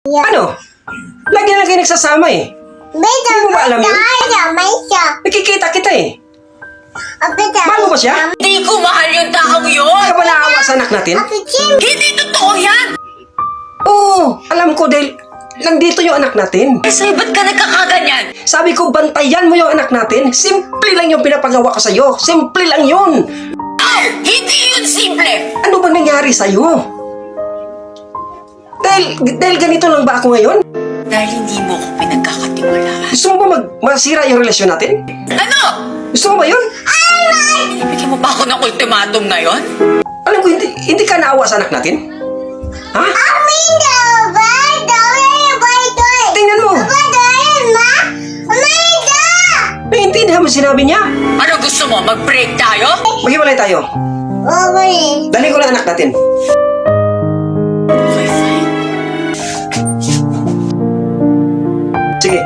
Ano? Lagi na lang kayo nagsasama eh. Hindi mo ba alam yun? Nakikita kita eh. Mahal mo ba siya? Hindi ko mahal yung taong yun! Hindi ka ba naawa sa anak natin? Hindi totoo yan! Oo, alam ko dahil nandito yung anak natin. Sa'yo, ba't ka nagkakaganyan? Sabi ko, bantayan mo yung anak natin. Simple lang yung pinapagawa ko sa'yo. Simple lang yun. Oh, hindi yun simple! Ano ba nangyari sa'yo? Dahil ganito lang ba ako ngayon? Dahil hindi mo ko pinagkakatiwalaan. Gusto mo ba masira yung relasyon natin? Ano? Gusto mo ba yun? Binibigyan mo ba ako ng ultimatum ngayon? Alam ko, hindi ka naawa sa anak natin? Ha? Tingnan mo. Naiintindihan mo sinabi niya. Ano gusto mo? Mag-break tayo? Maghiwalay tayo. Dali ko lang anak natin. Okay, fine. Sige.